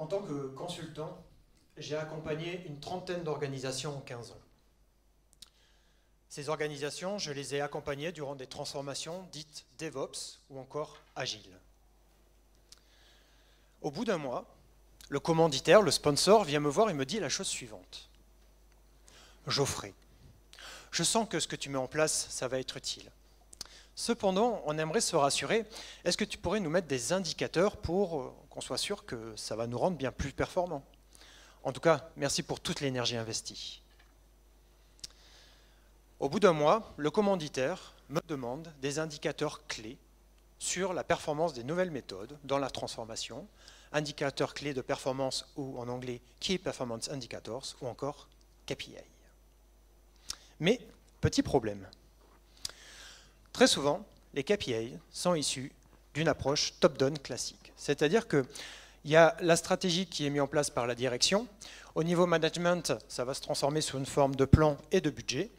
En tant que consultant, j'ai accompagné une trentaine d'organisations en 15 ans. Ces organisations, je les ai accompagnées durant des transformations dites DevOps ou encore agiles. Au bout d'un mois, le commanditaire, le sponsor, vient me voir et me dit la chose suivante. Geoffrey, je sens que ce que tu mets en place, ça va être utile. Cependant, on aimerait se rassurer, est-ce que tu pourrais nous mettre des indicateurs pour qu'on soit sûr que ça va nous rendre bien plus performants? En tout cas, merci pour toute l'énergie investie. Au bout d'un mois, le commanditaire me demande des indicateurs clés sur la performance des nouvelles méthodes dans la transformation, indicateurs clés de performance ou en anglais Key Performance Indicators ou encore KPI. Mais, petit problème. Très souvent, les KPI sont issus d'une approche top-down classique. C'est-à-dire qu'il y a la stratégie qui est mise en place par la direction. Au niveau management, ça va se transformer sous une forme de plan et de budget.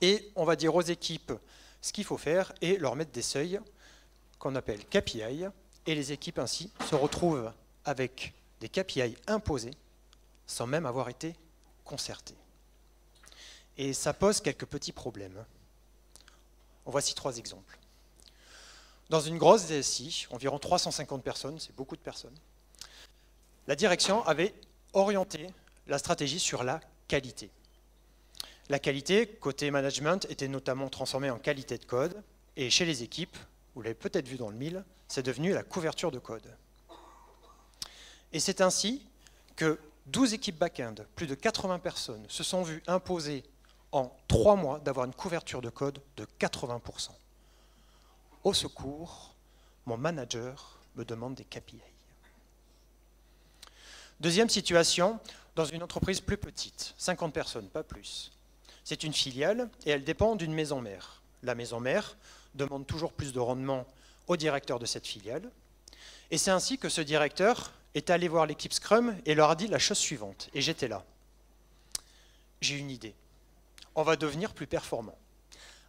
Et on va dire aux équipes ce qu'il faut faire et leur mettre des seuils qu'on appelle KPI. Et les équipes ainsi se retrouvent avec des KPI imposés sans même avoir été concertées. Et ça pose quelques petits problèmes. En voici 3 exemples. Dans une grosse DSI, environ 350 personnes, c'est beaucoup de personnes, la direction avait orienté la stratégie sur la qualité. La qualité, côté management, était notamment transformée en qualité de code, et chez les équipes, vous l'avez peut-être vu dans le mille, c'est devenu la couverture de code. Et c'est ainsi que 12 équipes back-end, plus de 80 personnes, se sont vues imposer en 3 mois d'avoir une couverture de code de 80%. Au secours, mon manager me demande des KPI. Deuxième situation, dans une entreprise plus petite, 50 personnes, pas plus. C'est une filiale et elle dépend d'une maison mère. La maison mère demande toujours plus de rendement au directeur de cette filiale. Et c'est ainsi que ce directeur est allé voir l'équipe Scrum et leur a dit la chose suivante. Et j'étais là. J'ai une idée. On va devenir plus performant.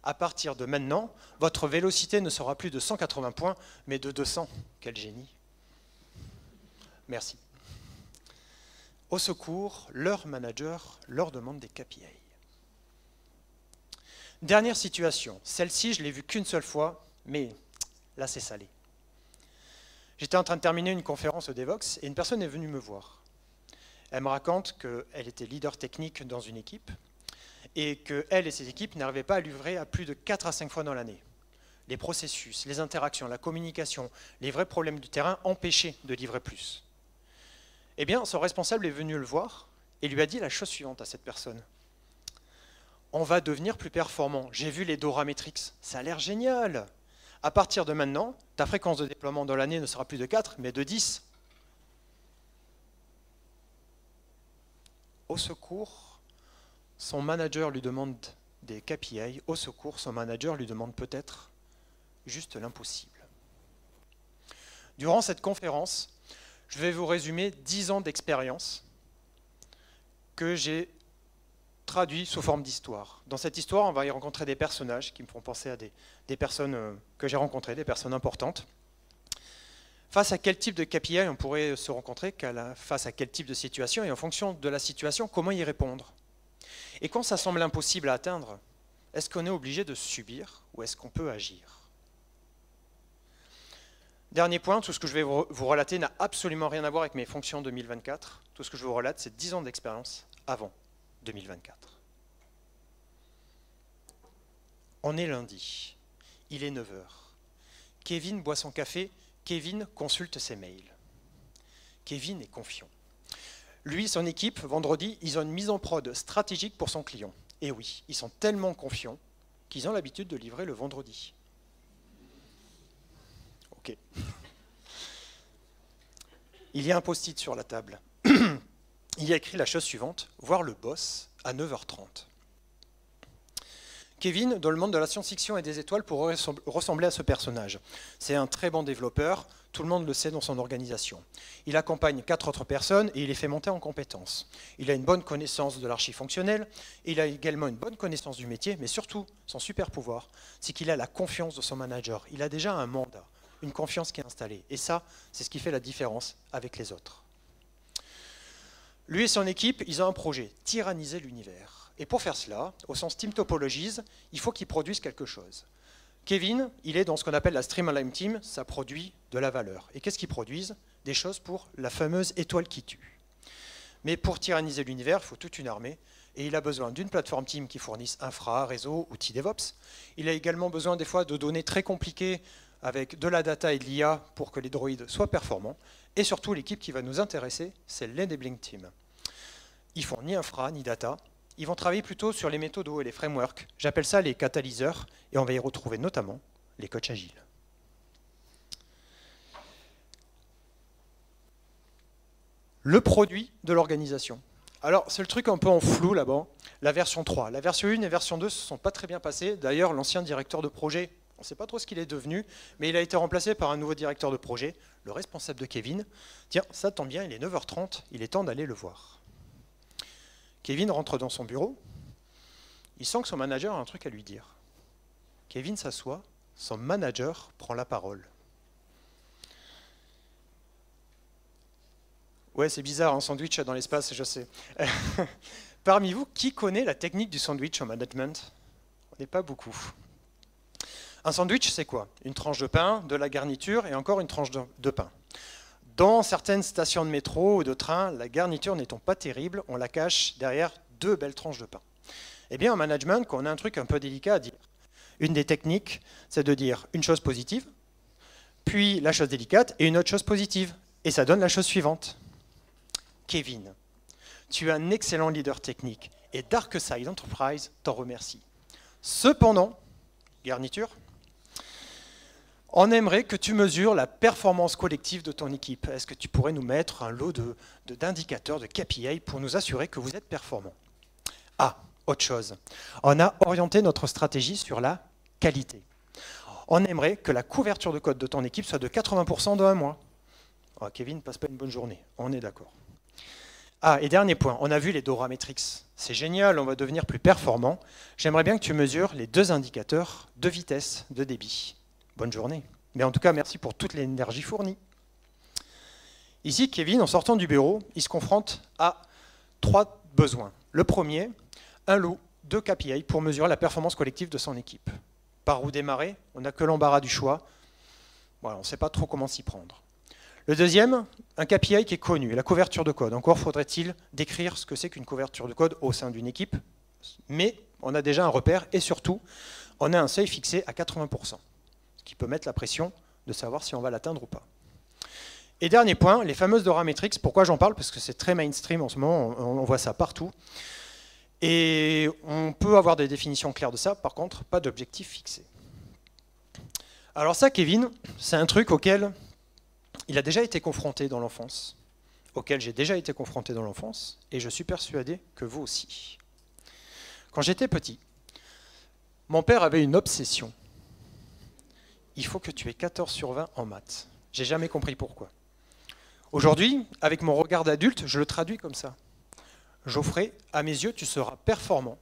À partir de maintenant, votre vélocité ne sera plus de 180 points, mais de 200. Quel génie. Merci. Au secours, leur manager leur demande des KPI. Dernière situation, celle-ci, je ne l'ai vue qu'une seule fois, mais là, c'est salé. J'étais en train de terminer une conférence au Devox et une personne est venue me voir. Elle me raconte qu'elle était leader technique dans une équipe et qu'elle et ses équipes n'arrivaient pas à livrer à plus de 4 à 5 fois dans l'année. Les processus, les interactions, la communication, les vrais problèmes du terrain empêchaient de livrer plus. Eh bien, son responsable est venu le voir et lui a dit la chose suivante à cette personne. On va devenir plus performant. J'ai vu les Dora Metrics, ça a l'air génial. À partir de maintenant, ta fréquence de déploiement dans l'année ne sera plus de 4, mais de 10. Au secours, son manager lui demande des KPI. Au secours, son manager lui demande peut-être juste l'impossible. Durant cette conférence, je vais vous résumer 10 ans d'expérience que j'ai traduit sous forme d'histoire. Dans cette histoire, on va y rencontrer des personnages qui me font penser à des personnes que j'ai rencontrées, des personnes importantes. Face à quel type de KPI on pourrait se rencontrer, face à quel type de situation, et en fonction de la situation, comment y répondre. Et quand ça semble impossible à atteindre, est-ce qu'on est obligé de subir ou est-ce qu'on peut agir? Dernier point, tout ce que je vais vous relater n'a absolument rien à voir avec mes fonctions 2024. Tout ce que je vous relate, c'est 10 ans d'expérience avant 2024. On est lundi, il est 9 h. Kevin boit son café, Kevin consulte ses mails. Kevin est confiant. Lui et son équipe, vendredi, ils ont une mise en prod stratégique pour son client. Et oui, ils sont tellement confiants qu'ils ont l'habitude de livrer le vendredi. Ok. Il y a un post-it sur la table. Il y a écrit la chose suivante, voir le boss à 9 h 30. Kevin, dans le monde de la science-fiction et des étoiles, pourrait ressembler à ce personnage. C'est un très bon développeur, tout le monde le sait dans son organisation. Il accompagne 4 autres personnes et il les fait monter en compétences. Il a une bonne connaissance de l'archi fonctionnel, il a également une bonne connaissance du métier, mais surtout, son super pouvoir, c'est qu'il a la confiance de son manager. Il a déjà un mandat, une confiance qui est installée. Et ça, c'est ce qui fait la différence avec les autres. Lui et son équipe, ils ont un projet, tyranniser l'univers. Et pour faire cela, au sens Team Topologies, il faut qu'ils produisent quelque chose. Kevin, il est dans ce qu'on appelle la Streamline Team, ça produit de la valeur. Et qu'est-ce qu'ils produisent? Des choses pour la fameuse étoile qui tue. Mais pour tyranniser l'univers, il faut toute une armée. Et il a besoin d'une plateforme Team qui fournisse infra, réseau, outils DevOps. Il a également besoin des fois de données très compliquées avec de la data et de l'IA pour que les droïdes soient performants. Et surtout, l'équipe qui va nous intéresser, c'est l'Enabling Team. Ils font ni infra, ni data. Ils vont travailler plutôt sur les méthodos et les frameworks. J'appelle ça les catalyseurs, et on va y retrouver notamment les coachs agiles. Le produit de l'organisation. Alors, c'est le truc un peu en flou là-bas, la version 3. La version 1 et version 2 ne se sont pas très bien passées. D'ailleurs, l'ancien directeur de projet, on ne sait pas trop ce qu'il est devenu, mais il a été remplacé par un nouveau directeur de projet, le responsable de Kevin. Tiens, ça tombe bien, il est 9h30, il est temps d'aller le voir. Kevin rentre dans son bureau, il sent que son manager a un truc à lui dire. Kevin s'assoit, son manager prend la parole. Ouais, c'est bizarre, un sandwich dans l'espace, je sais. Parmi vous, qui connaît la technique du sandwich en management? On n'est pas beaucoup. Un sandwich, c'est quoi? Une tranche de pain, de la garniture et encore une tranche de pain. Dans certaines stations de métro ou de train, la garniture n'étant pas terrible, on la cache derrière 2 belles tranches de pain. Eh bien, en management, quand on a un truc un peu délicat à dire, une des techniques, c'est de dire une chose positive, puis la chose délicate et une autre chose positive. Et ça donne la chose suivante. Kevin, tu es un excellent leader technique et DarkSide Enterprise t'en remercie. Cependant, garniture, on aimerait que tu mesures la performance collective de ton équipe. Est-ce que tu pourrais nous mettre un lot d'indicateurs, de KPI pour nous assurer que vous êtes performant? Ah, autre chose. On a orienté notre stratégie sur la qualité. On aimerait que la couverture de code de ton équipe soit de 80% dans un mois. Oh, Kevin ne passe pas une bonne journée, on est d'accord. Ah, et dernier point, on a vu les Dora Metrics. C'est génial, on va devenir plus performant. J'aimerais bien que tu mesures les 2 indicateurs de vitesse, de débit. Bonne journée. Mais en tout cas, merci pour toute l'énergie fournie. Ici, Kevin, en sortant du bureau, il se confronte à 3 besoins. Le premier, un lot de KPI pour mesurer la performance collective de son équipe. Par où démarrer? On n'a que l'embarras du choix. Voilà, on ne sait pas trop comment s'y prendre. Le deuxième, un KPI qui est connu, la couverture de code. Encore faudrait-il décrire ce que c'est qu'une couverture de code au sein d'une équipe, mais on a déjà un repère et surtout, on a un seuil fixé à 80%, ce qui peut mettre la pression de savoir si on va l'atteindre ou pas. Et dernier point, les fameuses Dora Metrics. Pourquoi j'en parle? Parce que c'est très mainstream en ce moment, on voit ça partout. Et on peut avoir des définitions claires de ça, par contre, pas d'objectif fixé. Alors ça, Kevin, c'est un truc auquel il a déjà été confronté dans l'enfance, auquel j'ai déjà été confronté dans l'enfance, et je suis persuadé que vous aussi. Quand j'étais petit, mon père avait une obsession. Il faut que tu aies 14 sur 20 en maths. J'ai jamais compris pourquoi. Aujourd'hui, avec mon regard d'adulte, je le traduis comme ça. Geoffrey, à mes yeux, tu seras performant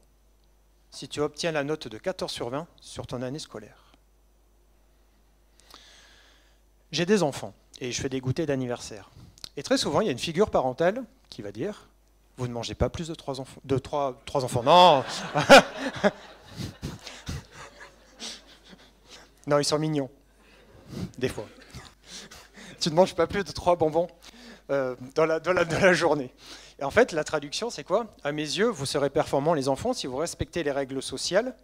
si tu obtiens la note de 14 sur 20 sur ton année scolaire. J'ai des enfants et je fais des goûters d'anniversaire. Et très souvent, il y a une figure parentale qui va dire « Vous ne mangez pas plus de 3 enfants. » De 3 enfants, non. Non, ils sont mignons, des fois. Tu ne manges pas plus de 3 bonbons dans la journée. Et en fait, la traduction, c'est quoi? À mes yeux, vous serez performants, les enfants, si vous respectez les règles sociales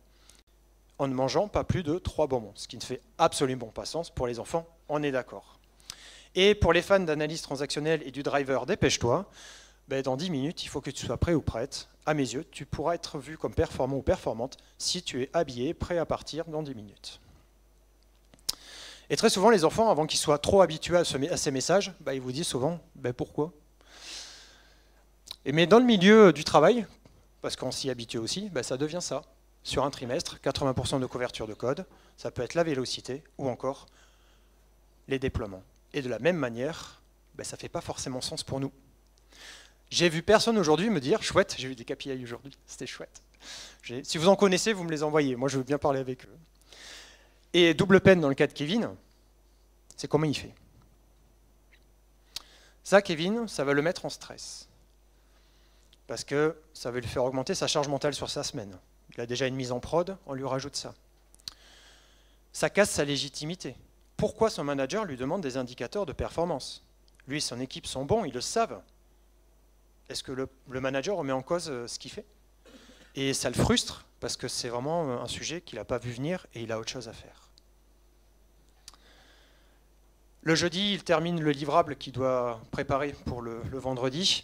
en ne mangeant pas plus de 3 bonbons. Ce qui ne fait absolument pas sens pour les enfants, on est d'accord. Et pour les fans d'analyse transactionnelle et du driver, dépêche-toi. Ben, dans 10 minutes, il faut que tu sois prêt ou prête. À mes yeux, tu pourras être vu comme performant ou performante si tu es habillé, prêt à partir dans 10 minutes. Et très souvent, les enfants, avant qu'ils soient trop habitués à ces messages, ben, ils vous disent souvent ben, « Pourquoi ?» Mais dans le milieu du travail, parce qu'on s'y habitue aussi, ben, ça devient ça. Sur un trimestre, 80% de couverture de code, ça peut être la vélocité ou encore les déploiements. Et de la même manière, ben, ça ne fait pas forcément sens pour nous. J'ai vu personne aujourd'hui me dire « Chouette, j'ai eu des KPI aujourd'hui, c'était chouette. » Si vous en connaissez, vous me les envoyez. Moi, je veux bien parler avec eux. Et double peine dans le cas de Kevin, c'est comment il fait. Ça, Kevin, ça va le mettre en stress. parce que ça va lui faire augmenter sa charge mentale sur sa semaine. Il a déjà une mise en prod, on lui rajoute ça. Ça casse sa légitimité. Pourquoi son manager lui demande des indicateurs de performance? Lui et son équipe sont bons, ils le savent. Est-ce que le manager remet en cause ce qu'il fait? Et ça le frustre, parce que c'est vraiment un sujet qu'il n'a pas vu venir et il a autre chose à faire. Le jeudi, il termine le livrable qu'il doit préparer pour le vendredi.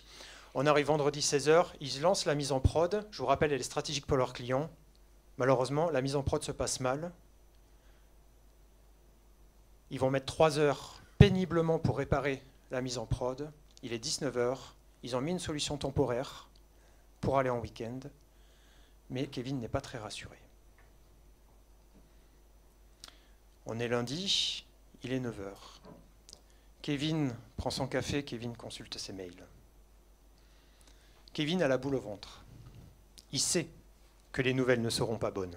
On arrive vendredi 16h, il lance la mise en prod. Je vous rappelle, elle est stratégique pour leurs clients. Malheureusement, la mise en prod se passe mal. Ils vont mettre 3 heures péniblement pour réparer la mise en prod. Il est 19h. Ils ont mis une solution temporaire pour aller en week-end. Mais Kevin n'est pas très rassuré. On est lundi, il est 9h. Kevin prend son café, Kevin consulte ses mails. Kevin a la boule au ventre. Il sait que les nouvelles ne seront pas bonnes.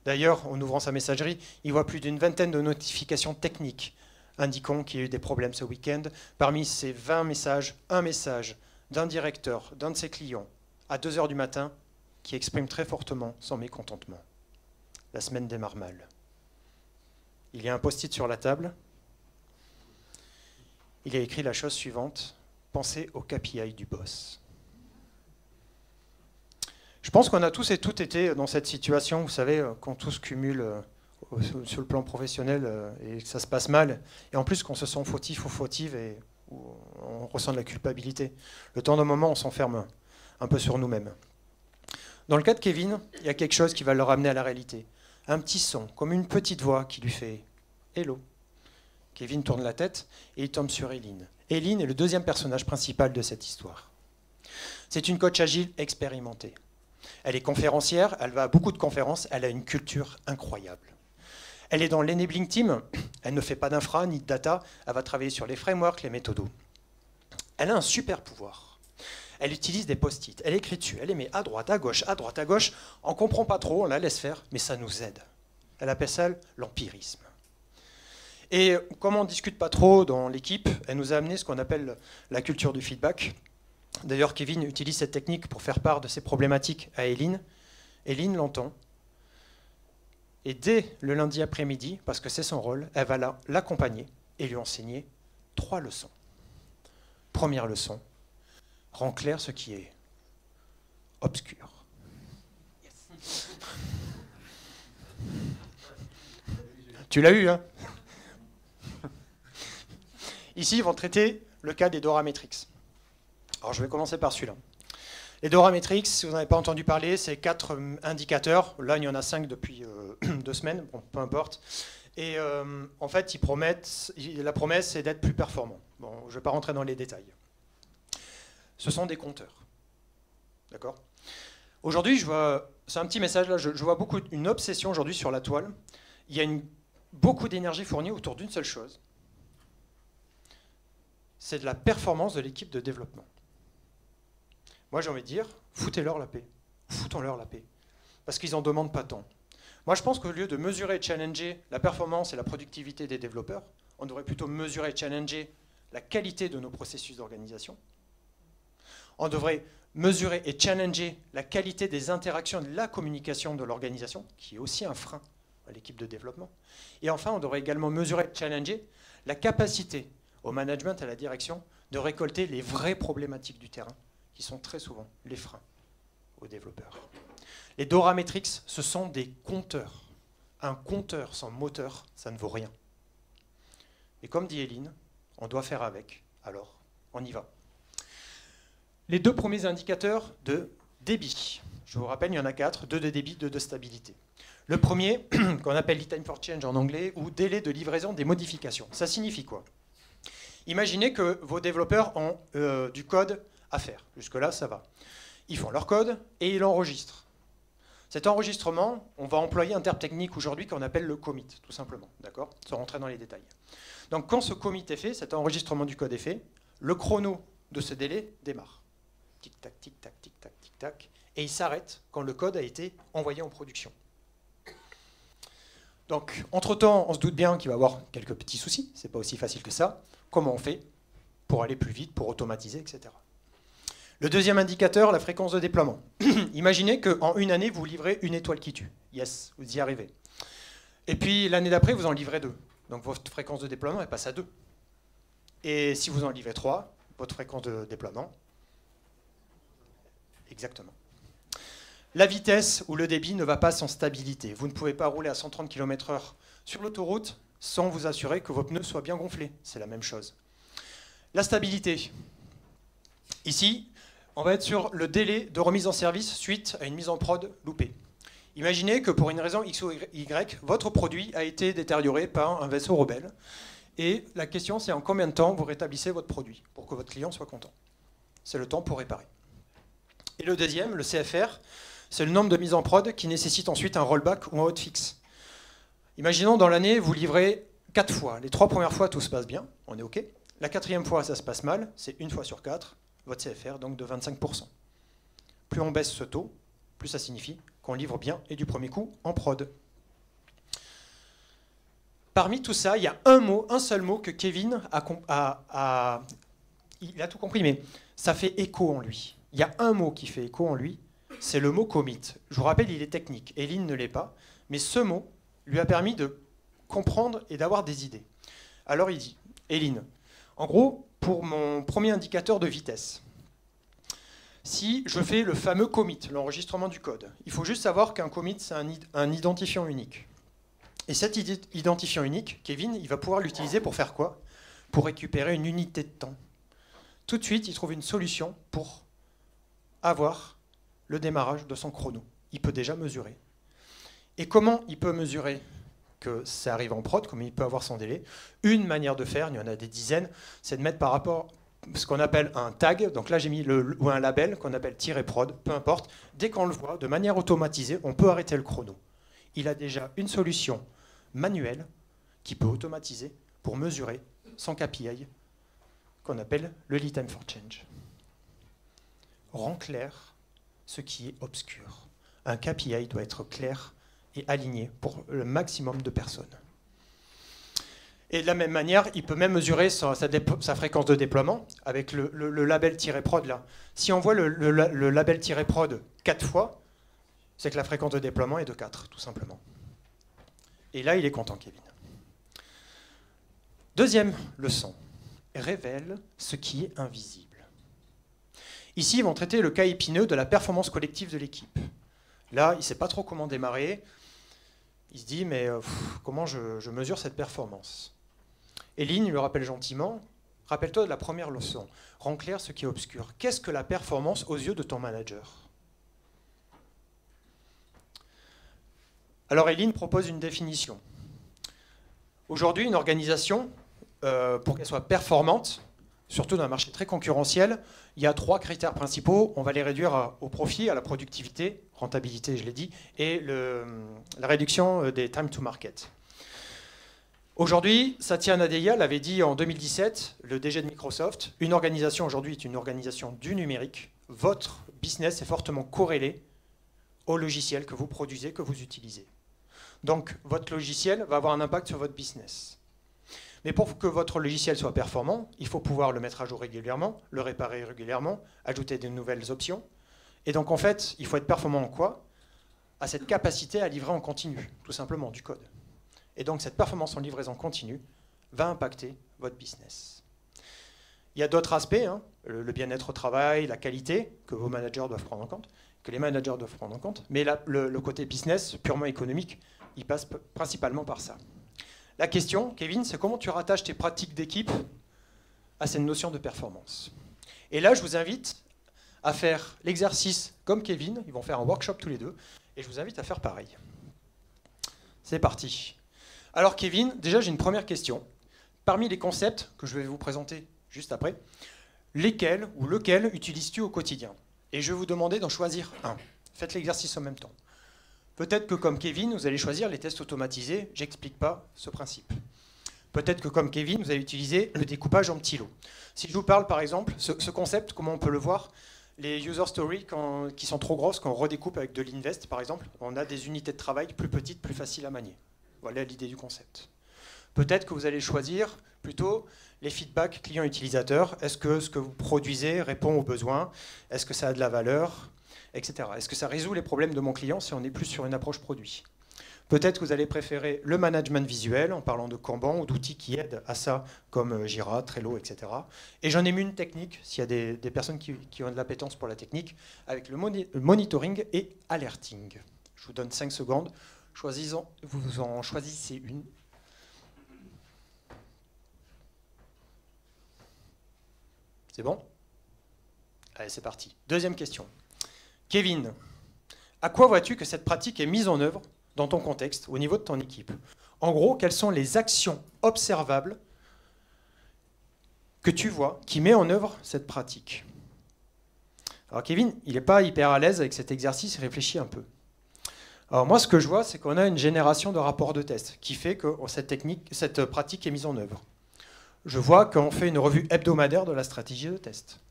D'ailleurs, en ouvrant sa messagerie, il voit plus d'une vingtaine de notifications techniques indiquant qu'il y a eu des problèmes ce week-end. Parmi ces 20 messages, un message d'un directeur, d'un de ses clients, à 2h du matin, qui exprime très fortement son mécontentement. La semaine démarre mal. Il y a un post-it sur la table. Il a écrit la chose suivante: pensez au KPI du boss. Je pense qu'on a tous et toutes été dans cette situation, vous savez, quand tout se cumule sur le plan professionnel et que ça se passe mal, et en plus qu'on se sent fautif ou fautive et où on ressent de la culpabilité. Le temps d'un moment, on s'enferme un peu sur nous-mêmes. Dans le cas de Kevin, il y a quelque chose qui va le ramener à la réalité. Un petit son, comme une petite voix qui lui fait « Hello ». Kevin tourne la tête et il tombe sur Eileen. Eileen est le deuxième personnage principal de cette histoire. C'est une coach agile expérimentée. Elle est conférencière, elle va à beaucoup de conférences, elle a une culture incroyable. Elle est dans l'enabling team, elle ne fait pas d'infra ni de data, elle va travailler sur les frameworks, les méthodos. Elle a un super pouvoir. Elle utilise des post-it, elle écrit dessus, elle les met à droite, à gauche, on ne comprend pas trop, on la laisse faire, mais ça nous aide. Elle appelle ça l'empirisme. Et comme on ne discute pas trop dans l'équipe, elle nous a amené ce qu'on appelle la culture du feedback. D'ailleurs, Kevin utilise cette technique pour faire part de ses problématiques à Eileen. Eileen l'entend. Et dès le lundi après-midi, parce que c'est son rôle, elle va l'accompagner et lui enseigner 3 leçons. Première leçon, rends clair ce qui est obscur. Yes. Tu l'as eu, hein? Ici, ils vont traiter le cas des Dora Metrics. Alors, je vais commencer par celui-là. Les Dora Metrics, si vous n'avez pas entendu parler, c'est 4 indicateurs. Là, il y en a 5 depuis 2 semaines, bon, peu importe. Et en fait, la promesse, c'est d'être plus performant. Bon, je ne vais pas rentrer dans les détails. Ce sont des compteurs. D'accord? Aujourd'hui, c'est un petit message, là, je vois une obsession aujourd'hui sur la toile. Il y a beaucoup d'énergie fournie autour d'une seule chose. C'est de la performance de l'équipe de développement. Moi, j'ai envie de dire, foutez-leur la paix. Foutons-leur la paix. Parce qu'ils n'en demandent pas tant. Moi, je pense qu'au lieu de mesurer et challenger la performance et la productivité des développeurs, on devrait plutôt mesurer et challenger la qualité de nos processus d'organisation. On devrait mesurer et challenger la qualité des interactions et de la communication de l'organisation, qui est aussi un frein à l'équipe de développement. Et enfin, on devrait également mesurer et challenger la capacité au management, à la direction, de récolter les vraies problématiques du terrain, qui sont très souvent les freins aux développeurs. Les Dora Metrics, ce sont des compteurs. Un compteur sans moteur, ça ne vaut rien. Et comme dit Eileen, on doit faire avec. Alors, on y va. Les 2 premiers indicateurs de débit. Je vous rappelle, il y en a 4, 2 de débit, 2 de stabilité. Le premier, qu'on appelle lead time for change en anglais, ou délai de livraison des modifications. Ça signifie quoi? Imaginez que vos développeurs ont du code à faire. Jusque-là, ça va. Ils font leur code et ils l'enregistrent. Cet enregistrement, on va employer un terme technique aujourd'hui qu'on appelle le commit, tout simplement. D'accord? Sans rentrer dans les détails. Donc, quand ce commit est fait, cet enregistrement du code est fait, le chrono de ce délai démarre. Tic-tac, tic-tac, tic-tac, tic-tac. Et il s'arrête quand le code a été envoyé en production. Donc, entre-temps, on se doute bien qu'il va y avoir quelques petits soucis. C'est pas aussi facile que ça. Comment on fait pour aller plus vite, pour automatiser, etc. Le deuxième indicateur, la fréquence de déploiement. Imaginez qu'en une année, vous livrez une étoile qui tue. Yes, vous y arrivez. Et puis l'année d'après, vous en livrez 2. Donc votre fréquence de déploiement, elle passe à 2. Et si vous en livrez 3, votre fréquence de déploiement, exactement. La vitesse ou le débit ne va pas sans stabilité. Vous ne pouvez pas rouler à 130 km/h sur l'autoroute sans vous assurer que vos pneus soient bien gonflés. C'est la même chose. La stabilité. Ici, on va être sur le délai de remise en service suite à une mise en prod loupée. Imaginez que pour une raison X ou Y, votre produit a été détérioré par un vaisseau rebelle. Et la question, c'est en combien de temps vous rétablissez votre produit pour que votre client soit content. C'est le temps pour réparer. Et le deuxième, le CFR, c'est le nombre de mises en prod qui nécessite ensuite un rollback ou un hotfix. Imaginons dans l'année, vous livrez 4 fois. Les 3 premières fois, tout se passe bien, on est OK. La 4e fois, ça se passe mal, c'est 1 fois sur 4, votre CFR, donc de 25%. Plus on baisse ce taux, plus ça signifie qu'on livre bien et du premier coup en prod. Parmi tout ça, il y a un seul mot que Kevin il a tout compris, mais ça fait écho en lui. Il y a un mot qui fait écho en lui, c'est le mot commit. Je vous rappelle, il est technique, Eline ne l'est pas, mais ce mot lui a permis de comprendre et d'avoir des idées. Alors il dit, Eline, en gros, pour mon premier indicateur de vitesse, si je fais le fameux commit, l'enregistrement du code, il faut juste savoir qu'un commit, c'est un identifiant unique. Et cet identifiant unique, Kevin, il va pouvoir l'utiliser pour faire quoi? Pour récupérer une unité de temps. Tout de suite, il trouve une solution pour avoir le démarrage de son chrono. Il peut déjà mesurer. Et comment il peut mesurer que ça arrive en prod, comment il peut avoir son délai? Une manière de faire, il y en a des dizaines, c'est de mettre par rapport à ce qu'on appelle un tag. Donc là, j'ai mis ou un label qu'on appelle "prod", peu importe. Dès qu'on le voit, de manière automatisée, on peut arrêter le chrono. Il a déjà une solution manuelle qui peut automatiser pour mesurer son KPI qu'on appelle le lead time for change. Rend clair ce qui est obscur. Un KPI doit être clair et aligné pour le maximum de personnes. Et de la même manière, il peut même mesurer sa fréquence de déploiement avec le label-prod là. Si on voit le label-prod 4 fois, c'est que la fréquence de déploiement est de 4, tout simplement. Et là, il est content, Kevin. Deuxième leçon, révèle ce qui est invisible. Ici, ils vont traiter le cas épineux de la performance collective de l'équipe. Là, il ne sait pas trop comment démarrer. Il se dit, mais comment je mesure cette performance? Eline lui rappelle gentiment, rappelle-toi de la première leçon, rends clair ce qui est obscur. Qu'est-ce que la performance aux yeux de ton manager? Alors Eline propose une définition. Aujourd'hui, une organisation, pour qu'elle soit performante, surtout dans un marché très concurrentiel, il y a 3 critères principaux. On va les réduire au profit, à la productivité, rentabilité, je l'ai dit, et la réduction des time to market. Aujourd'hui, Satya Nadella l'avait dit en 2017, le DG de Microsoft, une organisation aujourd'hui est une organisation du numérique. Votre business est fortement corrélé au logiciel que vous produisez, que vous utilisez. Donc, votre logiciel va avoir un impact sur votre business. Mais pour que votre logiciel soit performant, il faut pouvoir le mettre à jour régulièrement, le réparer régulièrement, ajouter de nouvelles options. Et donc, en fait, il faut être performant en quoi? À cette capacité à livrer en continu, tout simplement, du code. Et donc, cette performance en livraison continue va impacter votre business. Il y a d'autres aspects, hein, le bien-être au travail, la qualité, que vos managers doivent prendre en compte, que les managers doivent prendre en compte. Mais là, le côté business, purement économique, il passe principalement par ça. La question, Kevin, c'est comment tu rattaches tes pratiques d'équipe à cette notion de performance. Et là, je vous invite à faire l'exercice comme Kevin. Ils vont faire un workshop tous les deux. Et je vous invite à faire pareil. C'est parti. Alors Kevin, déjà j'ai une première question. Parmi les concepts que je vais vous présenter juste après, lesquels ou lequel utilises-tu au quotidien? Et je vais vous demander d'en choisir un. Faites l'exercice en même temps. Peut-être que comme Kevin, vous allez choisir les tests automatisés. J'explique pas ce principe. Peut-être que comme Kevin, vous allez utiliser le découpage en petits lots. Si je vous parle par exemple, ce concept, comment on peut le voir? Les user stories qui sont trop grosses, quand on redécoupe avec de l'invest par exemple, on a des unités de travail plus petites, plus faciles à manier. Voilà l'idée du concept. Peut-être que vous allez choisir plutôt les feedbacks clients-utilisateurs. Est-ce que ce que vous produisez répond aux besoins? Est-ce que ça a de la valeur? Etc. Est-ce que ça résout les problèmes de mon client si on est plus sur une approche produit? Peut-être que vous allez préférer le management visuel en parlant de Kanban ou d'outils qui aident à ça, comme Jira, Trello, etc. Et j'en ai mis une technique, s'il y a des personnes qui ont de l'appétence pour la technique, avec le monitoring et alerting. Je vous donne 5 secondes. Vous en choisissez une. C'est bon? Allez, c'est parti. Deuxième question. Kevin, à quoi vois-tu que cette pratique est mise en œuvre dans ton contexte, au niveau de ton équipe? En gros, quelles sont les actions observables que tu vois qui met en œuvre cette pratique? Alors Kevin, il n'est pas hyper à l'aise avec cet exercice, il réfléchit un peu. Alors moi, ce que je vois, c'est qu'on a une génération de rapports de test qui fait que cette pratique est mise en œuvre. Je vois qu'on fait une revue hebdomadaire de la stratégie de test.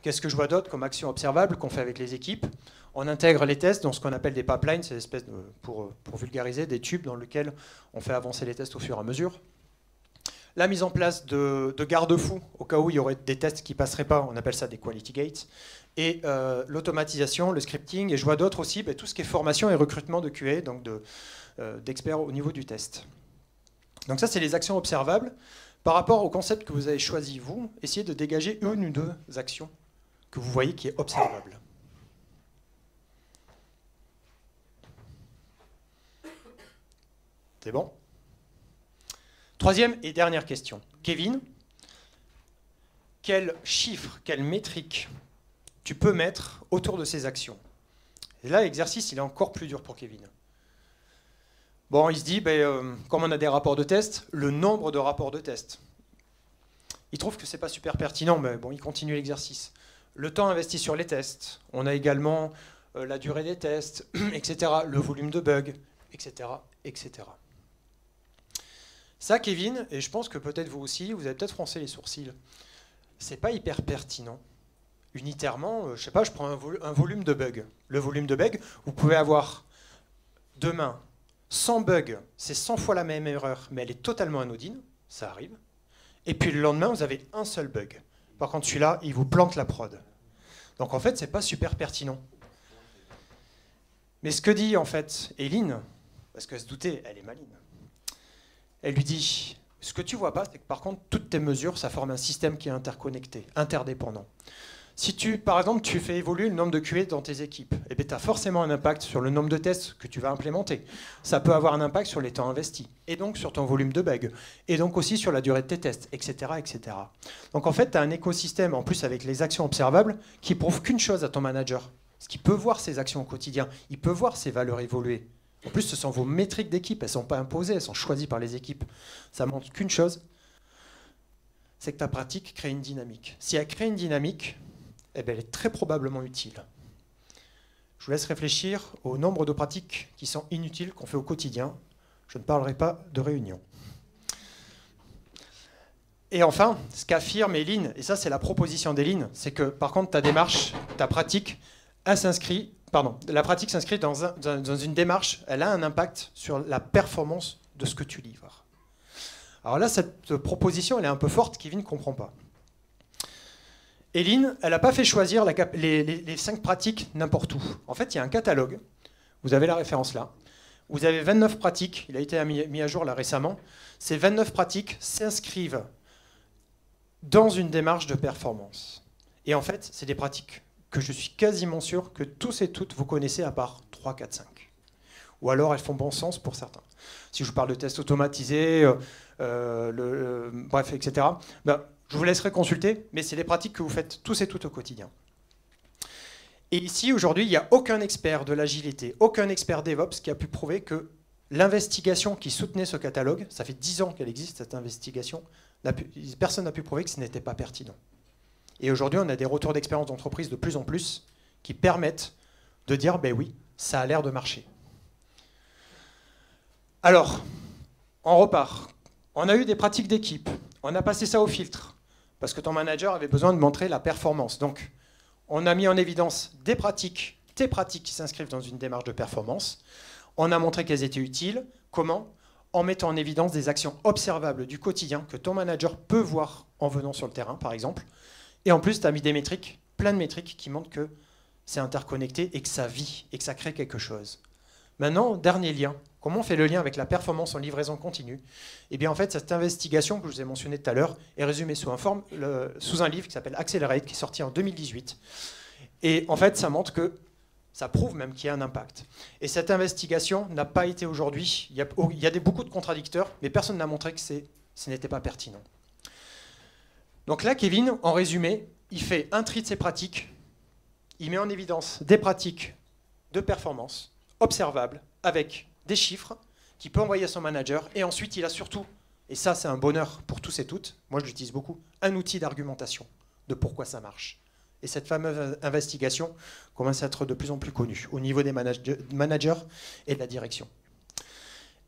Qu'est-ce que je vois d'autre comme action observable qu'on fait avec les équipes? On intègre les tests dans ce qu'on appelle des pipelines, c'est l'espèce de, pour vulgariser, des tubes dans lesquels on fait avancer les tests au fur et à mesure. La mise en place de garde-fous, au cas où il y aurait des tests qui ne passeraient pas, on appelle ça des quality gates. Et l'automatisation, le scripting, et je vois d'autres aussi, tout ce qui est formation et recrutement de QA, donc d'experts au niveau du test. Donc ça, c'est les actions observables. Par rapport au concept que vous avez choisi, vous, essayez de dégager une ou deux actions que vous voyez qui est observable. C'est bon? Troisième et dernière question. Kevin, quel chiffre, quelle métrique tu peux mettre autour de ces actions? Et là, l'exercice, il est encore plus dur pour Kevin. Bon, il se dit, comme on a des rapports de test, le nombre de rapports de test. Il trouve que ce n'est pas super pertinent, mais bon, il continue l'exercice. Le temps investi sur les tests. On a également la durée des tests, etc. Le volume de bugs, etc., etc. Ça, Kevin, et je pense que peut-être vous aussi, vous avez peut-être froncé les sourcils. C'est pas hyper pertinent. Unitairement, je sais pas, je prends un volume de bugs. Le volume de bugs, vous pouvez avoir demain 100 bugs, c'est 100 fois la même erreur, mais elle est totalement anodine, ça arrive. Et puis le lendemain, vous avez un seul bug. Par contre, celui-là, il vous plante la prod. Donc en fait, c'est pas super pertinent. Mais ce que dit en fait Éline, parce qu'elle se doutait, elle est maligne, elle lui dit, ce que tu vois pas, c'est que par contre, toutes tes mesures, ça forme un système qui est interconnecté, interdépendant. Si par exemple, tu fais évoluer le nombre de QA dans tes équipes, eh bien, tu as forcément un impact sur le nombre de tests que tu vas implémenter. Ça peut avoir un impact sur les temps investis, et donc sur ton volume de bugs, et donc aussi sur la durée de tes tests, etc. etc. Donc en fait, tu as un écosystème, en plus avec les actions observables, qui prouve qu'une chose à ton manager. Parce qu'il peut voir ses actions au quotidien, il peut voir ses valeurs évoluer. En plus, ce sont vos métriques d'équipe, elles ne sont pas imposées, elles sont choisies par les équipes. Ça montre qu'une chose, c'est que ta pratique crée une dynamique. Si elle crée une dynamique, eh bien, elle est très probablement utile. Je vous laisse réfléchir au nombre de pratiques qui sont inutiles qu'on fait au quotidien. Je ne parlerai pas de réunion. Et enfin, ce qu'affirme Éline, et ça c'est la proposition d'Éline, c'est que par contre ta démarche, ta pratique, la pratique s'inscrit dans une démarche, elle a un impact sur la performance de ce que tu livres. Alors là, cette proposition, elle est un peu forte, Kevin ne comprend pas. Éline, elle n'a pas fait choisir les 5 pratiques n'importe où. En fait, il y a un catalogue, vous avez la référence là, vous avez 29 pratiques, il a été mis à jour là récemment. Ces 29 pratiques s'inscrivent dans une démarche de performance. Et en fait, c'est des pratiques que je suis quasiment sûr que tous et toutes vous connaissez à part 3, 4, 5. Ou alors elles font bon sens pour certains. Si je vous parle de tests automatisés, bref, etc., je vous laisserai consulter, mais c'est des pratiques que vous faites tous et toutes au quotidien. Et ici, aujourd'hui, il n'y a aucun expert de l'agilité, aucun expert DevOps qui a pu prouver que l'investigation qui soutenait ce catalogue, ça fait 10 ans qu'elle existe, cette investigation, personne n'a pu prouver que ce n'était pas pertinent. Et aujourd'hui, on a des retours d'expérience d'entreprise de plus en plus qui permettent de dire, ben oui, ça a l'air de marcher. Alors, on repart. On a eu des pratiques d'équipe. On a passé ça au filtre, parce que ton manager avait besoin de montrer la performance. Donc, on a mis en évidence tes pratiques qui s'inscrivent dans une démarche de performance. On a montré qu'elles étaient utiles. Comment? en mettant en évidence des actions observables du quotidien que ton manager peut voir en venant sur le terrain, par exemple. Et en plus, tu as mis des métriques, plein de métriques qui montrent que c'est interconnecté et que ça vit et que ça crée quelque chose. Maintenant, dernier lien. Comment on fait le lien avec la performance en livraison continue? Eh bien, en fait, cette investigation que je vous ai mentionnée tout à l'heure est résumée sous un livre qui s'appelle Accelerate, qui est sorti en 2018. Et en fait, ça montre que ça prouve même qu'il y a un impact. Et cette investigation n'a pas été aujourd'hui. Il y a beaucoup de contradicteurs, mais personne n'a montré que ce n'était pas pertinent. Donc là, Kevin, en résumé, il fait un tri de ses pratiques. Il met en évidence des pratiques de performance observables avec des chiffres qu'il peut envoyer à son manager. Et ensuite, il a surtout, et ça c'est un bonheur pour tous et toutes, moi je l'utilise beaucoup, un outil d'argumentation de pourquoi ça marche. Et cette fameuse investigation commence à être de plus en plus connue au niveau des managers et de la direction.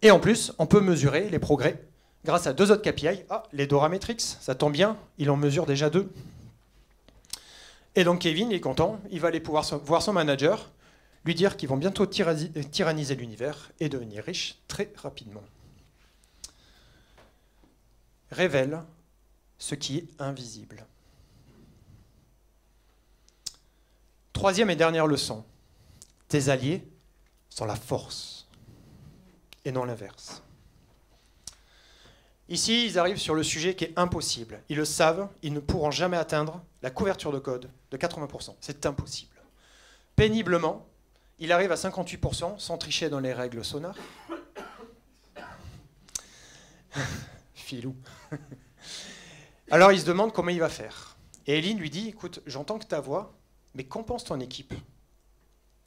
Et en plus, on peut mesurer les progrès grâce à deux autres KPI. Ah, les Dora Metrics, ça tombe bien, il en mesure déjà 2. Et donc Kevin il est content, il va aller pouvoir voir son manager, lui dire qu'ils vont bientôt tyranniser l'univers et devenir riches très rapidement. Révèle ce qui est invisible. Troisième et dernière leçon. Tes alliés sont la force et non l'inverse. Ici, ils arrivent sur le sujet qui est impossible. Ils le savent, ils ne pourront jamais atteindre la couverture de code de 80%. C'est impossible. Péniblement, il arrive à 58% sans tricher dans les règles Sonar. Filou. Alors il se demande comment il va faire. Et Eileen lui dit, écoute, j'entends que ta voix, mais qu'en pense ton équipe?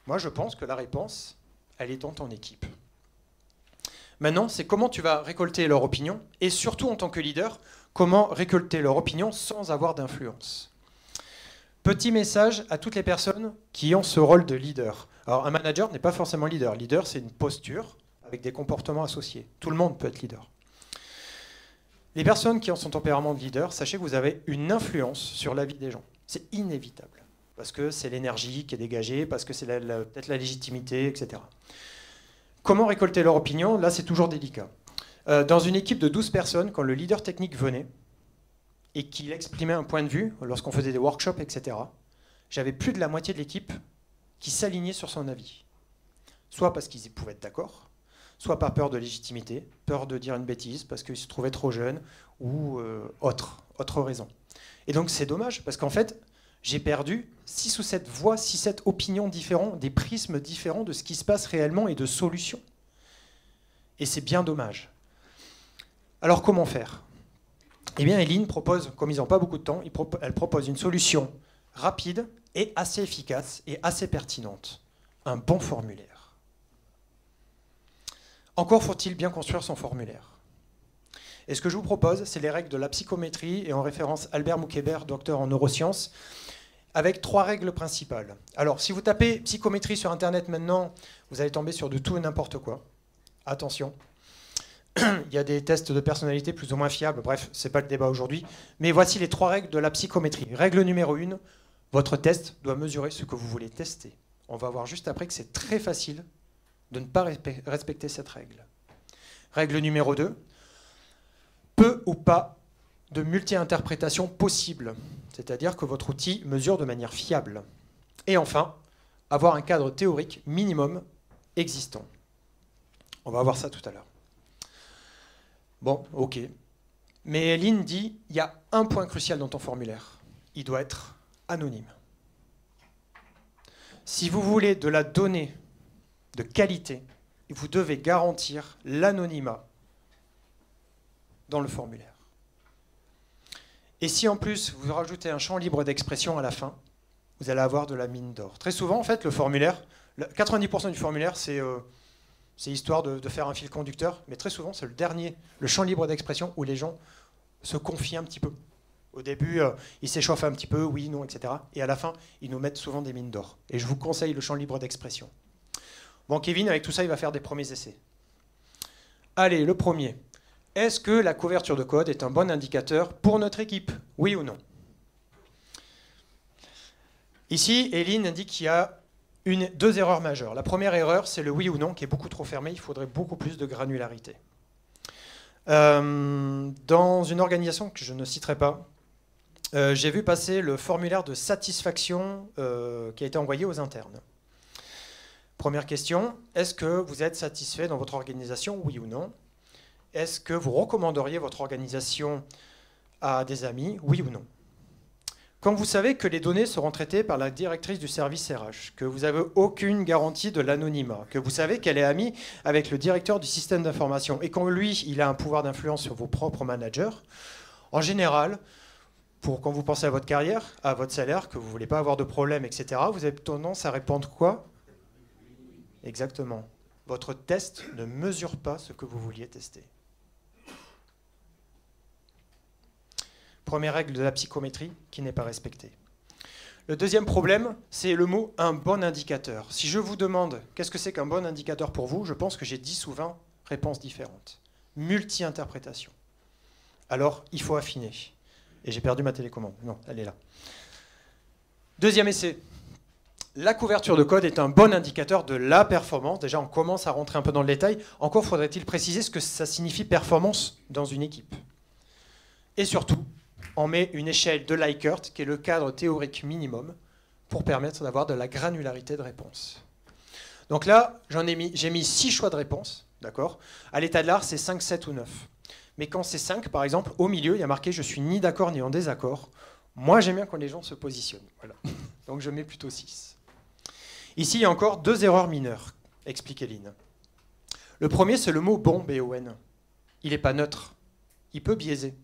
Moi, je pense que la réponse, elle est dans ton équipe. Maintenant, c'est comment tu vas récolter leur opinion, et surtout en tant que leader, comment récolter leur opinion sans avoir d'influence. Petit message à toutes les personnes qui ont ce rôle de leader. Alors, un manager n'est pas forcément leader. Leader, c'est une posture avec des comportements associés. Tout le monde peut être leader. Les personnes qui ont son tempérament de leader, sachez que vous avez une influence sur la vie des gens. C'est inévitable. Parce que c'est l'énergie qui est dégagée, parce que c'est peut-être la légitimité, etc. Comment récolter leur opinion? Là, c'est toujours délicat. Dans une équipe de 12 personnes, quand le leader technique venait et qu'il exprimait un point de vue, lorsqu'on faisait des workshops, etc., j'avais plus de la moitié de l'équipe qui s'alignait sur son avis. Soit parce qu'ils pouvaient être d'accord, soit par peur de légitimité, peur de dire une bêtise, parce qu'ils se trouvaient trop jeunes, ou autre raison. Et donc c'est dommage, parce qu'en fait, j'ai perdu 6 ou 7 voix, 6-7 opinions différentes, des prismes différents de ce qui se passe réellement et de solutions. Et c'est bien dommage. Alors comment faire? Eh bien, Eileen propose, comme ils n'ont pas beaucoup de temps, elle propose une solution rapide et assez efficace et assez pertinente. Un bon formulaire. Encore faut-il bien construire son formulaire. Et ce que je vous propose, c'est les règles de la psychométrie, et en référence Albert Moukébert, docteur en neurosciences, avec 3 règles principales. Alors, si vous tapez psychométrie sur Internet maintenant, vous allez tomber sur de tout et n'importe quoi. Attention. Il y a des tests de personnalité plus ou moins fiables, bref, ce n'est pas le débat aujourd'hui. Mais voici les 3 règles de la psychométrie. Règle numéro 1, votre test doit mesurer ce que vous voulez tester. On va voir juste après que c'est très facile de ne pas respecter cette règle. Règle numéro 2, peu ou pas de multi-interprétation possible, c'est-à-dire que votre outil mesure de manière fiable. Et enfin, avoir un cadre théorique minimum existant. On va voir ça tout à l'heure. Bon, ok. Mais Eileen dit, il y a un point crucial dans ton formulaire. Il doit être anonyme. Si vous voulez de la donnée de qualité, vous devez garantir l'anonymat dans le formulaire. Et si en plus vous rajoutez un champ libre d'expression à la fin, vous allez avoir de la mine d'or. Très souvent, en fait, le formulaire, 90% du formulaire, c'est histoire de faire un fil conducteur, mais très souvent, c'est le dernier, le champ libre d'expression, où les gens se confient un petit peu. Au début, ils s'échauffent un petit peu, oui, non, etc. Et à la fin, ils nous mettent souvent des mines d'or. Et je vous conseille le champ libre d'expression. Bon, Kevin, avec tout ça, il va faire des premiers essais. Allez, le premier. Est-ce que la couverture de code est un bon indicateur pour notre équipe? Oui ou non? Ici, Eileen indique qu'il y a 2 erreurs majeures. La première erreur, c'est le oui ou non qui est beaucoup trop fermé. Il faudrait beaucoup plus de granularité. Dans une organisation que je ne citerai pas, j'ai vu passer le formulaire de satisfaction qui a été envoyé aux internes. Première question, est-ce que vous êtes satisfait dans votre organisation, oui ou non? Est-ce que vous recommanderiez votre organisation à des amis, oui ou non? Quand vous savez que les données seront traitées par la directrice du service RH, que vous n'avez aucune garantie de l'anonymat, que vous savez qu'elle est amie avec le directeur du système d'information et quand lui, il a un pouvoir d'influence sur vos propres managers, en général, quand vous pensez à votre carrière, à votre salaire, que vous ne voulez pas avoir de problème, etc., vous avez tendance à répondre quoi? Exactement. Votre test ne mesure pas ce que vous vouliez tester. Première règle de la psychométrie qui n'est pas respectée. Le deuxième problème, c'est le mot « un bon indicateur ». Si je vous demande qu'est-ce que c'est qu'un bon indicateur pour vous, je pense que j'ai 10 ou 20 réponses différentes. Multi-interprétation. Alors, il faut affiner. Et j'ai perdu ma télécommande. Non, elle est là. Deuxième essai. La couverture de code est un bon indicateur de la performance. Déjà, on commence à rentrer un peu dans le détail. Encore faudrait-il préciser ce que ça signifie performance dans une équipe. Et surtout, on met une échelle de Likert, qui est le cadre théorique minimum, pour permettre d'avoir de la granularité de réponse. Donc là, j'ai mis 6 choix de réponse, d'accord? À l'état de l'art, c'est 5, 7 ou 9. Mais quand c'est 5, par exemple, au milieu, il y a marqué « je suis ni d'accord ni en désaccord ». Moi, j'aime bien quand les gens se positionnent. Voilà. Donc je mets plutôt 6. Ici, il y a encore 2 erreurs mineures, explique Eline. Le premier, c'est le mot « bon », B-O-N. Il n'est pas neutre. Il peut biaiser.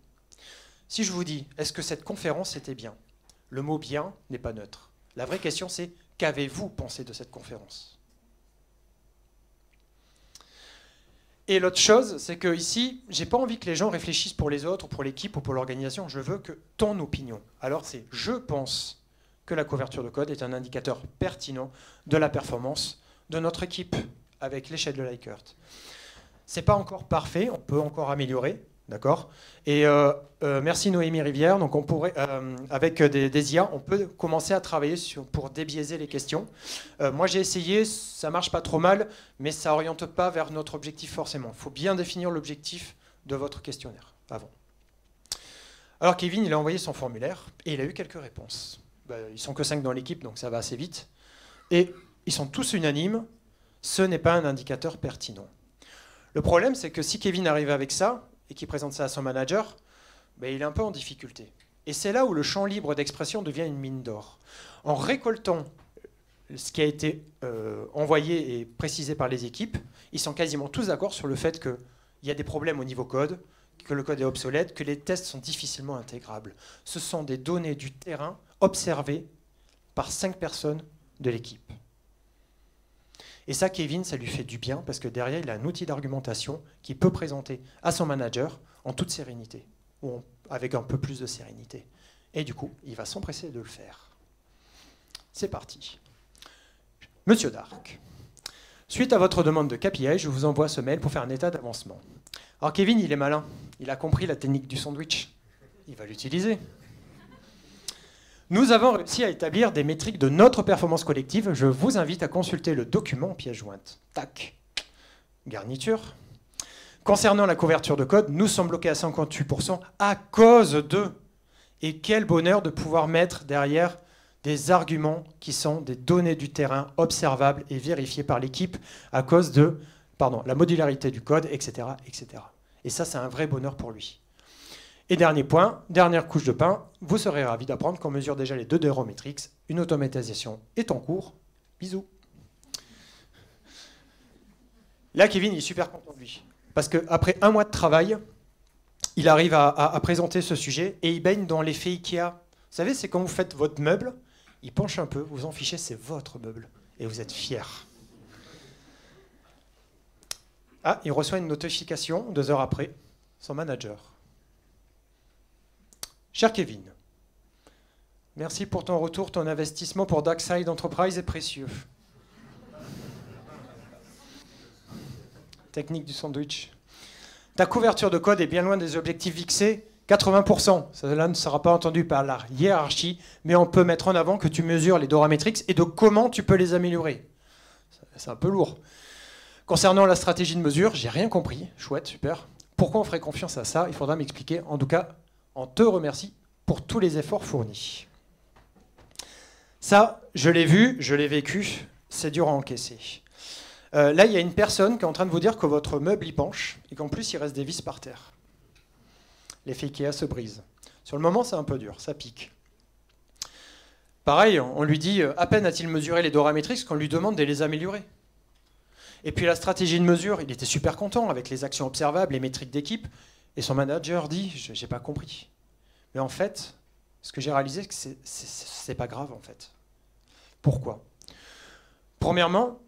Si je vous dis « est-ce que cette conférence était bien ?» Le mot « bien » n'est pas neutre. La vraie question, c'est « qu'avez-vous pensé de cette conférence ?» Et l'autre chose, c'est que ici, j'ai pas envie que les gens réfléchissent pour les autres, ou pour l'équipe, ou pour l'organisation. Je veux que ton opinion. Alors c'est « je pense que la couverture de code est un indicateur pertinent de la performance de notre équipe avec l'échelle de Likert. » C'est pas encore parfait, on peut encore améliorer, d'accord? Et merci Noémie Rivière. Donc on pourrait, avec des IA, on peut commencer à travailler pour débiaiser les questions. Moi j'ai essayé, ça marche pas trop mal, mais ça oriente pas vers notre objectif forcément. Il faut bien définir l'objectif de votre questionnaire avant. Alors Kevin, il a envoyé son formulaire et il a eu quelques réponses. Ils sont que 5 dans l'équipe, donc ça va assez vite. Et ils sont tous unanimes, ce n'est pas un indicateur pertinent. Le problème, c'est que si Kevin arrive avec ça, et qu'il présente ça à son manager, il est un peu en difficulté. Et c'est là où le champ libre d'expression devient une mine d'or. En récoltant ce qui a été envoyé et précisé par les équipes, ils sont quasiment tous d'accord sur le fait qu'il y a des problèmes au niveau code, que le code est obsolète, que les tests sont difficilement intégrables. Ce sont des données du terrain observées par 5 personnes de l'équipe. Et ça, Kevin, ça lui fait du bien parce que derrière, il a un outil d'argumentation qu'il peut présenter à son manager en toute sérénité, ou avec un peu plus de sérénité. Et du coup, il va s'empresser de le faire. C'est parti. Monsieur Dark, suite à votre demande de KPI, je vous envoie ce mail pour faire un état d'avancement. Alors Kevin, il est malin. Il a compris la technique du sandwich. Il va l'utiliser. Nous avons réussi à établir des métriques de notre performance collective. Je vous invite à consulter le document en pièce jointe. Tac. Garniture. Concernant la couverture de code, nous sommes bloqués à 58% à cause de... Et quel bonheur de pouvoir mettre derrière des arguments qui sont des données du terrain observables et vérifiées par l'équipe à cause de la modularité du code, etc., etc. Et ça, c'est un vrai bonheur pour lui. Et dernier point, dernière couche de pain, vous serez ravis d'apprendre qu'on mesure déjà les 2 Eurometrics. Une automatisation est en cours. Bisous. Là, Kevin, il est super content de lui. Parce qu'après 1 mois de travail, il arrive à présenter ce sujet et il baigne dans l'effet Ikea. Vous savez, c'est quand vous faites votre meuble, il penche un peu, vous en fichez, c'est votre meuble. Et vous êtes fier. Ah, il reçoit une notification 2 heures après, son manager. Cher Kevin, merci pour ton retour, ton investissement pour Darkside Enterprise est précieux. Technique du sandwich. Ta couverture de code est bien loin des objectifs fixés, 80%. Cela ne sera pas entendu par la hiérarchie, mais on peut mettre en avant que tu mesures les Dorametrics et de comment tu peux les améliorer. C'est un peu lourd. Concernant la stratégie de mesure, j'ai rien compris. Chouette, super. Pourquoi on ferait confiance à ça? Il faudra m'expliquer. En tout cas, on te remercie pour tous les efforts fournis. Ça, je l'ai vu, je l'ai vécu, c'est dur à encaisser. Là, il y a une personne qui est en train de vous dire que votre meuble y penche et qu'en plus, il reste des vis par terre. L'effet Ikea se brise. Sur le moment, c'est un peu dur, ça pique. Pareil, on lui dit, à peine a-t-il mesuré les Dorametrix qu'on lui demande de les améliorer. Et puis la stratégie de mesure, il était super content avec les actions observables, les métriques d'équipe, et son manager dit, j'ai pas compris. Mais en fait, ce que j'ai réalisé, c'est que c'est pas grave en fait. Pourquoi? Premièrement,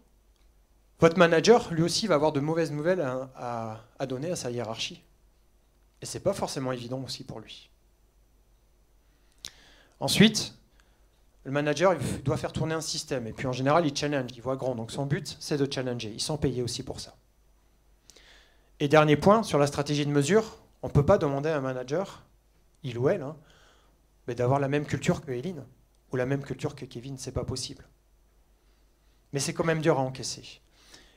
votre manager, lui aussi, va avoir de mauvaises nouvelles à donner à sa hiérarchie. Et c'est pas forcément évident aussi pour lui. Ensuite, le manager il doit faire tourner un système. Et puis en général, il challenge, il voit grand. Donc son but, c'est de challenger. Ils sont payés aussi pour ça. Et dernier point, sur la stratégie de mesure, on ne peut pas demander à un manager, il ou elle, hein, d'avoir la même culture que Eileen ou la même culture que Kevin. C'est pas possible. Mais c'est quand même dur à encaisser.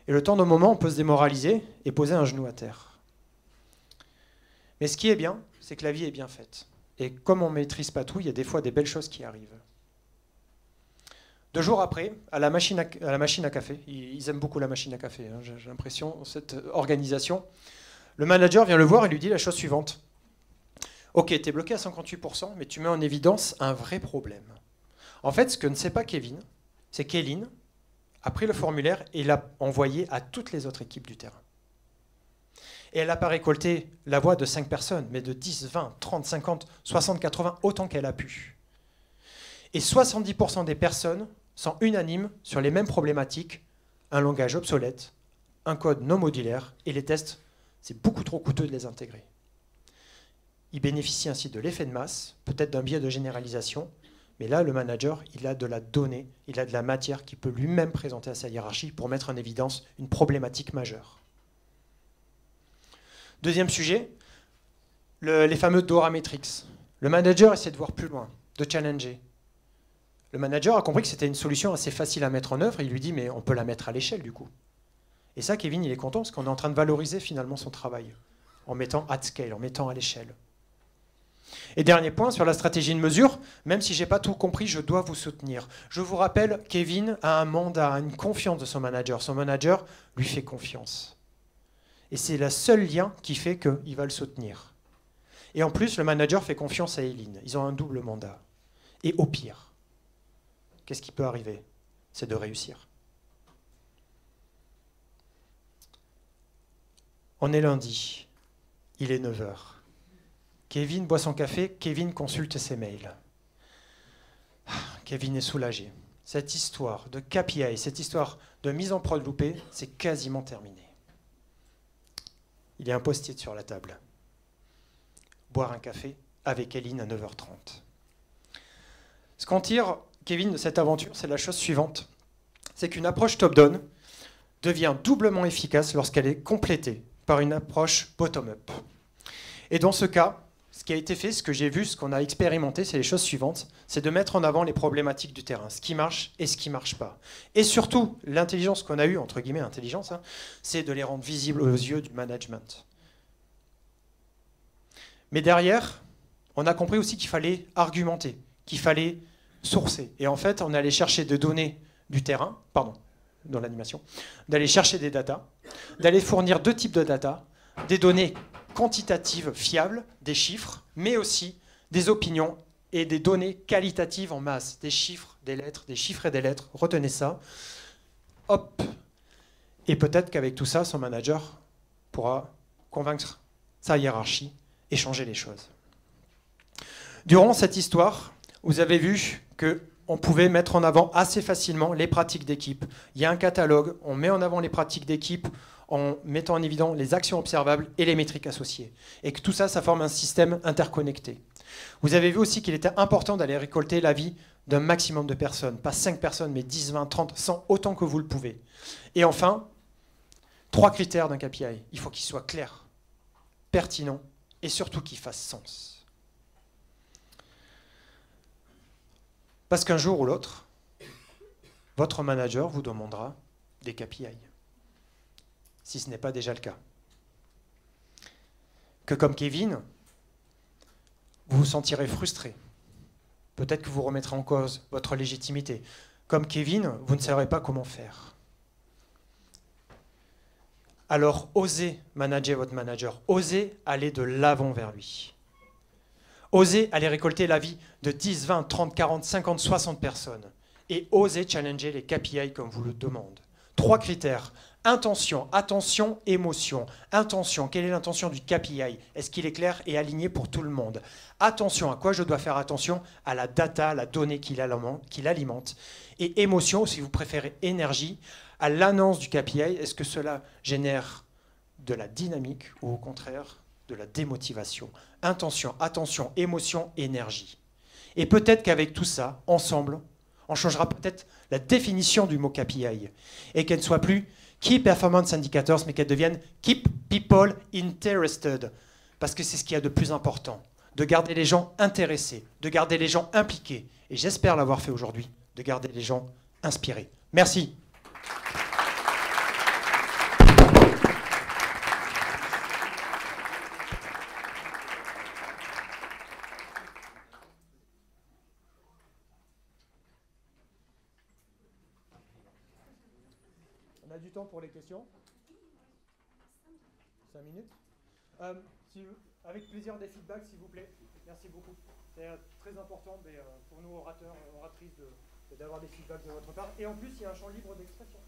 Et le temps d'un moment, on peut se démoraliser et poser un genou à terre. Mais ce qui est bien, c'est que la vie est bien faite. Et comme on ne maîtrise pas tout, il y a des fois des belles choses qui arrivent. 2 jours après, à la machine à café, ils aiment beaucoup la machine à café, hein, j'ai l'impression, cette organisation, le manager vient le voir et lui dit la chose suivante. Ok, tu es bloqué à 58%, mais tu mets en évidence un vrai problème. En fait, ce que ne sait pas Kevin, c'est qu'Eileen a pris le formulaire et l'a envoyé à toutes les autres équipes du terrain. Et elle n'a pas récolté la voix de 5 personnes, mais de 10, 20, 30, 50, 60, 80, autant qu'elle a pu. Et 70% des personnes sont unanimes sur les mêmes problématiques, un langage obsolète, un code non modulaire, et les tests, c'est beaucoup trop coûteux de les intégrer. Ils bénéficient ainsi de l'effet de masse, peut-être d'un biais de généralisation, mais là, le manager, il a de la donnée, il a de la matière qu'il peut lui-même présenter à sa hiérarchie pour mettre en évidence une problématique majeure. Deuxième sujet, les fameux Dorametrix. Le manager essaie de voir plus loin, de challenger. Le manager a compris que c'était une solution assez facile à mettre en œuvre et il lui dit mais on peut la mettre à l'échelle du coup. Et ça, Kevin, il est content parce qu'on est en train de valoriser finalement son travail en mettant at scale, en mettant à l'échelle. Et dernier point, sur la stratégie de mesure, même si je n'ai pas tout compris, je dois vous soutenir. Je vous rappelle, Kevin a un mandat, a une confiance de son manager. Son manager lui fait confiance. Et c'est le seul lien qui fait qu'il va le soutenir. Et en plus, le manager fait confiance à Eileen. Ils ont un double mandat. Et au pire, qu'est-ce qui peut arriver? C'est de réussir. On est lundi. Il est 9 h. Kevin boit son café, Kevin consulte ses mails. Kevin est soulagé. Cette histoire de KPI, cette histoire de mise en prod loupée, c'est quasiment terminé. Il y a un post-it sur la table. Boire un café avec Eileen à 9 h 30. Ce qu'en tire, Kevin, de cette aventure, c'est la chose suivante. C'est qu'une approche top-down devient doublement efficace lorsqu'elle est complétée par une approche bottom-up. Et dans ce cas, ce qui a été fait, ce que j'ai vu, ce qu'on a expérimenté, c'est les choses suivantes. C'est de mettre en avant les problématiques du terrain, ce qui marche et ce qui ne marche pas. Et surtout, l'intelligence qu'on a eue, entre guillemets, intelligence, hein, c'est de les rendre visibles aux yeux du management. Mais derrière, on a compris aussi qu'il fallait argumenter, qu'il fallait sourcer. Et en fait, on allait chercher des données du terrain, dans l'animation, d'aller chercher des datas, d'aller fournir 2 types de data, des données quantitatives fiables, des chiffres, mais aussi des opinions et des données qualitatives en masse, des chiffres, des lettres, des chiffres et des lettres. Retenez ça. Hop. Et peut-être qu'avec tout ça, son manager pourra convaincre sa hiérarchie et changer les choses. Durant cette histoire, vous avez vu qu'on pouvait mettre en avant assez facilement les pratiques d'équipe. Il y a un catalogue, on met en avant les pratiques d'équipe en mettant en évidence les actions observables et les métriques associées. Et que tout ça, ça forme un système interconnecté. Vous avez vu aussi qu'il était important d'aller récolter l'avis d'un maximum de personnes. Pas 5 personnes, mais 10, 20, 30, 100, autant que vous le pouvez. Et enfin, 3 critères d'un KPI. Il faut qu'il soit clair, pertinent et surtout qu'il fasse sens. Parce qu'un jour ou l'autre, votre manager vous demandera des KPI, si ce n'est pas déjà le cas. que comme Kevin, vous vous sentirez frustré. Peut-être que vous remettrez en cause votre légitimité. Comme Kevin, vous ne saurez pas comment faire. Alors, osez manager votre manager. Osez aller de l'avant vers lui. Osez aller récolter l'avis de 10, 20, 30, 40, 50, 60 personnes. Et osez challenger les KPI comme vous le demande. 3 critères. Intention, attention, émotion. Intention, quelle est l'intention du KPI? Est-ce qu'il est clair et aligné pour tout le monde? Attention, à quoi je dois faire attention? À la data, à la donnée qu'il alimente. Et émotion, si vous préférez énergie, à l'annonce du KPI. Est-ce que cela génère de la dynamique ou au contraire de la démotivation? Intention, attention, émotion, énergie. Et peut-être qu'avec tout ça, ensemble, on changera peut-être la définition du mot KPI et qu'elle ne soit plus Key Performance Indicators, mais qu'elle devienne Keep People Interested. Parce que c'est ce qu'il y a de plus important, de garder les gens intéressés, de garder les gens impliqués. Et j'espère l'avoir fait aujourd'hui, de garder les gens inspirés. Merci. On a du temps pour les questions? 5 minutes. Avec plaisir des feedbacks, s'il vous plaît. Merci beaucoup. C'est très important pour nous, orateurs, oratrices, d'avoir des feedbacks de votre part. Et en plus, il y a un champ libre d'expression.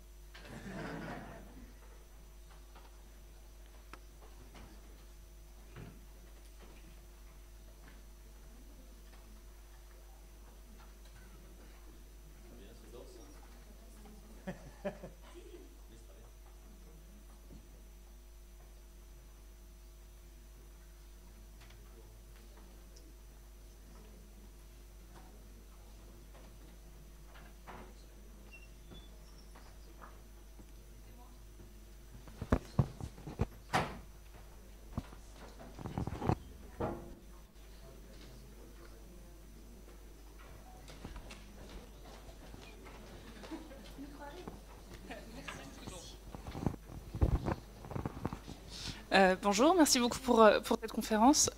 Bonjour, merci beaucoup pour cette conférence.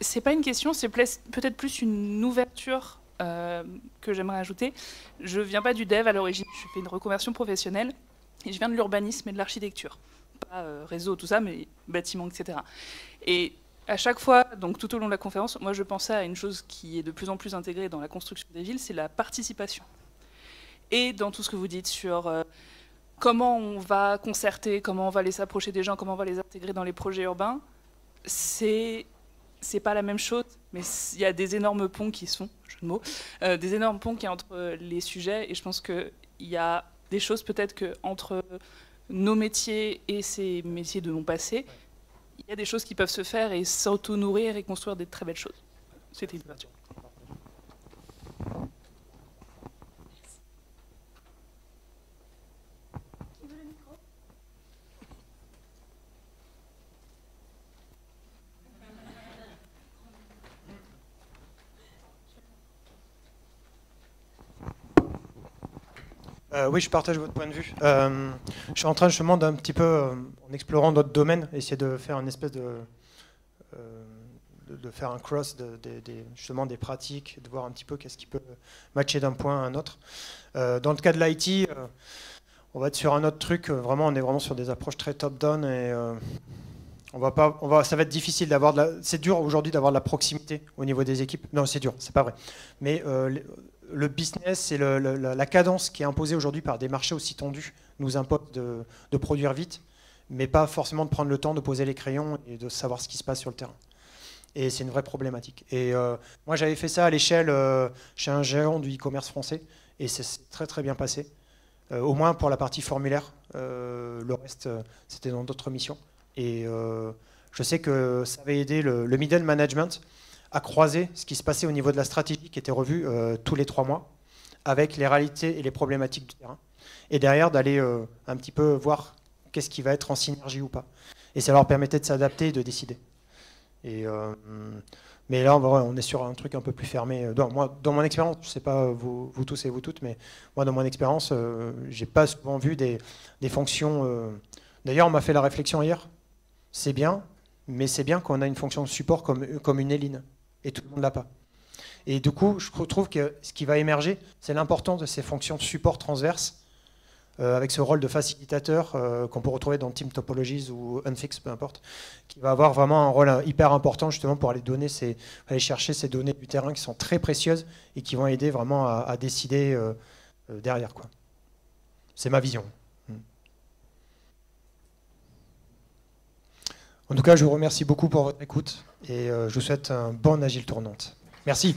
C'est pas une question, c'est peut-être plus une ouverture que j'aimerais ajouter. Je viens pas du dev à l'origine, je fais une reconversion professionnelle et je viens de l'urbanisme et de l'architecture. Pas réseau, tout ça, mais bâtiments, etc. Et à chaque fois, donc tout au long de la conférence, moi je pensais à une chose qui est de plus en plus intégrée dans la construction des villes, c'est la participation. Et dans tout ce que vous dites sur comment on va concerter, comment on va les s'approcher des gens, comment on va les intégrer dans les projets urbains, c'est pas la même chose, mais il y a des énormes ponts qui sont, jeu de mots, des énormes ponts qui sont entre les sujets, et je pense qu'il y a des choses peut-être qu'entre nos métiers et ces métiers de mon passé, il y a des choses qui peuvent se faire et s'auto-nourrir et construire des très belles choses. C'était une ouverture. Oui, je partage votre point de vue. Je suis en train justement d'un petit peu, en explorant d'autres domaines, essayer de faire une espèce de faire un cross justement des pratiques, de voir un petit peu qu'est-ce qui peut matcher d'un point à un autre. Dans le cas de l'IT, on va être sur un autre truc. Vraiment, on est vraiment sur des approches très top-down et ça va être difficile d'avoir c'est dur aujourd'hui d'avoir de la proximité au niveau des équipes. Non, c'est dur, c'est pas vrai. Mais le business et la cadence qui est imposée aujourd'hui par des marchés aussi tendus nous impose de produire vite, mais pas forcément de prendre le temps de poser les crayons et de savoir ce qui se passe sur le terrain. Et c'est une vraie problématique. Et moi, j'avais fait ça à l'échelle chez un géant du e-commerce français, et c'est très très bien passé. Au moins pour la partie formulaire. Le reste, c'était dans d'autres missions. Et je sais que ça avait aidé le middle management à croiser ce qui se passait au niveau de la stratégie qui était revue tous les 3 mois avec les réalités et les problématiques du terrain. Et derrière, d'aller un petit peu voir qu'est-ce qui va être en synergie ou pas. Et ça leur permettait de s'adapter et de décider. Mais là, on est sur un truc un peu plus fermé. Dans mon expérience, je ne sais pas vous tous et vous toutes, mais moi, dans mon expérience, je n'ai pas souvent vu des fonctions... D'ailleurs, on m'a fait la réflexion hier. C'est bien, mais c'est bien qu'on a une fonction de support comme une Éline, et tout le monde l'a pas. Et du coup, je trouve que ce qui va émerger, c'est l'importance de ces fonctions de support transverses, avec ce rôle de facilitateur qu'on peut retrouver dans Team Topologies ou Unfix, peu importe, qui va avoir vraiment un rôle hyper important justement pour aller chercher ces données du terrain qui sont très précieuses et qui vont aider vraiment à décider derrière, quoi. C'est ma vision. En tout cas, je vous remercie beaucoup pour votre écoute et je vous souhaite un bon Agile Tournante. Merci.